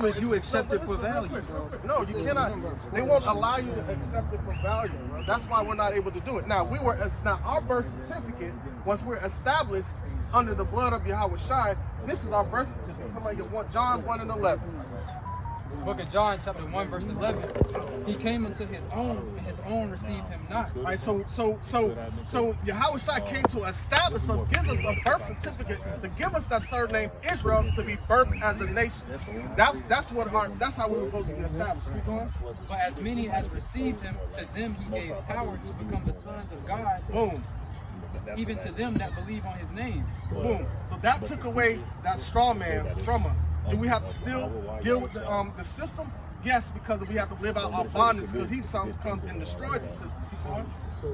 because you accept it for value. No, you cannot. They won't allow you to accept it for value. That's why we're not able to do it. Now our birth certificate, once we're established under the blood of Yahweh Shai, this is our birth certificate. Somebody get John 1:11. This book of John, chapter 1, verse 11. He came unto his own, and his own received him not. All right, so Yahweh Shai came to establish, so gives us a birth certificate to give us that surname Israel to be birthed as a nation. That's how we were supposed to be established. Keep going. But as many as received him, to them he gave power to become the sons of God. Boom. Even to them that believe on his name. Boom. So that took away that straw man from us. Do we have to still deal with the system? Yes, because we have to live out our bondage, because he comes and destroys the system.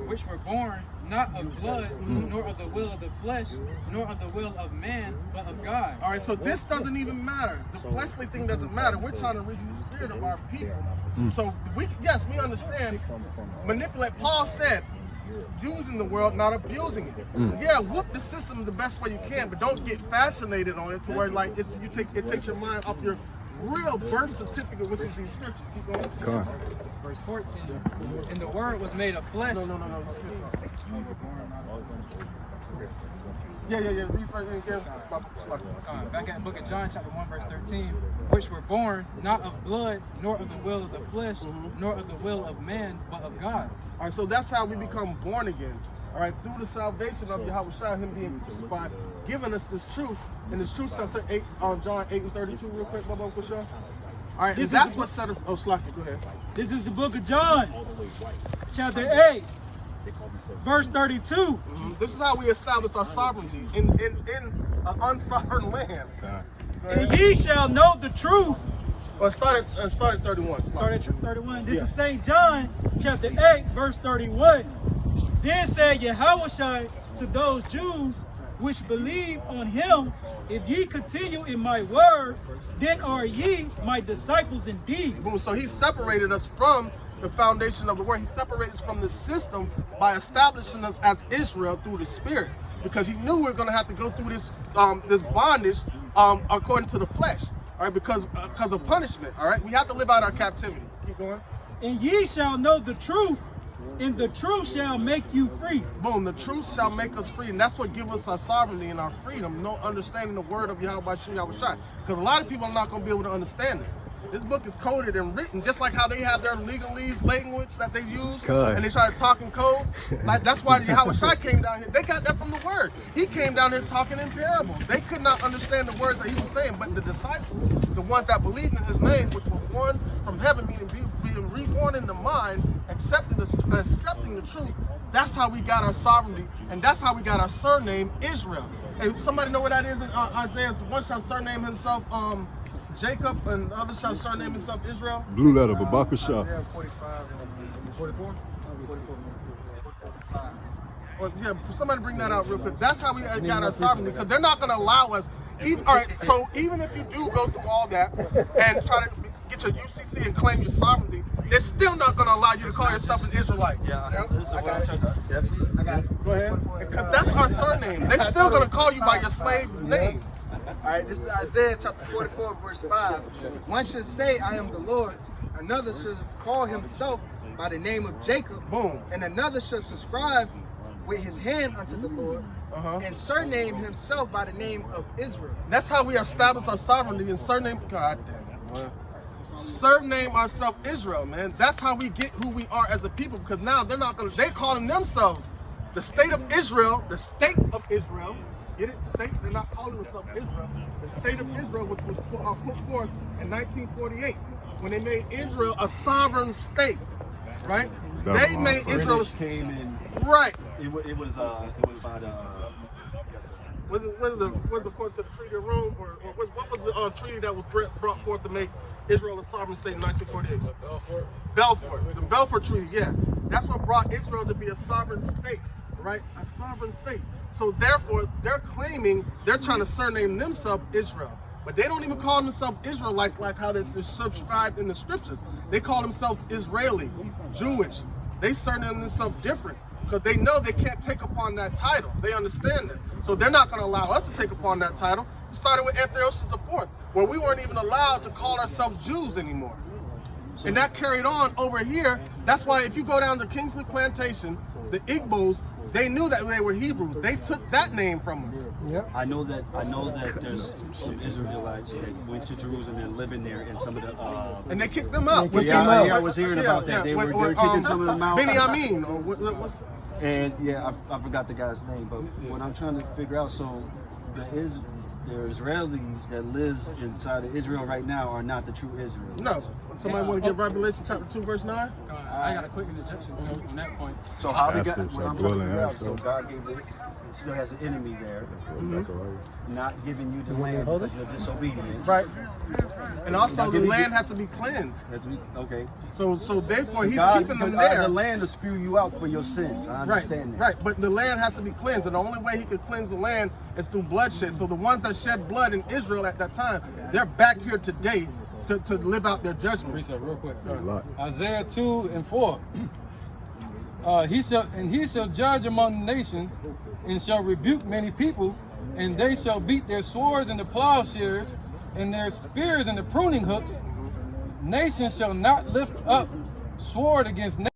Which were born not of blood, nor of the will of the flesh, nor of the will of man, but of God. All right, so this doesn't even matter. The fleshly thing doesn't matter. We're trying to reach the spirit of our people. So we understand. Manipulate. Paul said, using the world, not abusing it. Yeah, whoop the system the best way you can, but don't get fascinated on it to where like it takes your mind off your real birth certificate, which is these scriptures. Keep going. Come on. Verse 14. And the word was made of flesh. No. Yeah. Read first again. Back at the book of John, chapter 1, verse 13. Which were born not of blood, nor of the will of the flesh, nor of the will of man, but of God. All right, so that's how we become born again. All right, through the salvation of Yahweh Shai, him being crucified, giving us this truth, and this truth shall say John 8:32, real quick, Bubba, for sure. All right, and that's what set us. Oh, Slaki, go ahead. This is the book of John, chapter 8, verse 32. This is how we establish our sovereignty in an unsovereign land. And ye shall know the truth. Well, start at 31. Start at 31. This is St. John, chapter 8, verse 31. Then said Yahushua to those Jews which believe on him, if ye continue in my word, then are ye my disciples indeed. Boom. So he separated us from the foundation of the word. He separated us from the system by establishing us as Israel through the Spirit, because he knew we were going to have to go through this bondage according to the flesh. All right, because of punishment. All right, we have to live out our captivity. Keep going. And ye shall know the truth, and the truth shall make you free. Boom, the truth shall make us free, and that's what gives us our sovereignty and our freedom. No understanding the word of Yahweh Shai. Because a lot of people are not going to be able to understand it. This book is coded and written, just like how they have their legalese language that they use, and they try to talk in codes. Like, that's why Yahweh Shai came down here. They got that from the word. He came down here talking in parables. They could not understand the words that he was saying, but the disciples, the ones that believed in his name, which were born from heaven, meaning being reborn in the mind, accepting the truth, that's how we got our sovereignty, and that's how we got our surname, Israel. And somebody know what that is in Isaiah? One shall surname himself Jacob, and the other shall surname himself Israel. Blue letter, Babakasha. Isaiah 45 and 44? 45. Well, yeah, somebody bring that out real quick. That's how we got our sovereignty, because they're not going to allow us. All right, so even if you do go through all that and try to get your UCC and claim your sovereignty, they're still not going to allow you to call yourself an Israelite. Yeah, I got it. Go ahead. Because that's our surname. They're still going to call you by your slave name. All right, this is Isaiah chapter 44, verse 5. One should say, I am the Lord. Another should call himself by the name of Jacob. Boom. And another should subscribe with his hand unto the Lord, and surname himself by the name of Israel. That's how we establish our sovereignty and surname. God damn it. Surname ourselves Israel, man. That's how we get who we are as a people, because now they're calling themselves the state of Israel, the state of Israel. Get it? State, they're not calling themselves Israel. The state of Israel, which was put forth in 1948, when they made Israel a sovereign state, right? They made Israel a came in. Right. It was by the. Was it according to the Treaty of Rome, or what was the treaty that was brought forth to make Israel a sovereign state in 1948? Belfort. The Belfort Treaty, yeah. That's what brought Israel to be a sovereign state, right? A sovereign state. So therefore, they're trying to surname themselves Israel. But they don't even call themselves Israelites like how they're subscribed in the scriptures. They call themselves Israeli, Jewish. They surname themselves different. because they know they can't take upon that title. They understand it. So they're not going to allow us to take upon that title. It started with Antiochus IV, where we weren't even allowed to call ourselves Jews anymore. And that carried on over here. That's why if you go down to Kingsley Plantation, the Igbos, they knew that they were Hebrews. They took that name from us. Yep. I know that there's some Israelites that went to Jerusalem and living there, and some of the And they kicked them out. I was hearing about that. They were kicking some of them out. Benjamin, or what's And yeah, I forgot the guy's name, but what I'm trying to figure out, so the Israelis that lives inside of Israel right now are not the true Israelites. No. Somebody want to give Revelation chapter 2, verse 9? I got a quick interjection too on that point. So how they Ask got, them, what I'm shall trying to dwell in figure out, Ashton. so God gave it still has an enemy there, not giving you the land because you're disobedient. Right. And also Now, the give me land the- has to be cleansed. That's me. Okay. So therefore he's God, keeping them because there. the land to spew you out for your sins. I Right, understand that. right. But the land has to be cleansed, and the only way he could cleanse the land is through bloodshed. So the ones that shed blood in Israel at that time, they're back here today to live out their judgment. Reset real quick. Isaiah 2:4. He shall judge among the nations, and shall rebuke many people, and they shall beat their swords into plowshares, and their spears into pruning hooks. Nation shall not lift up sword against nation.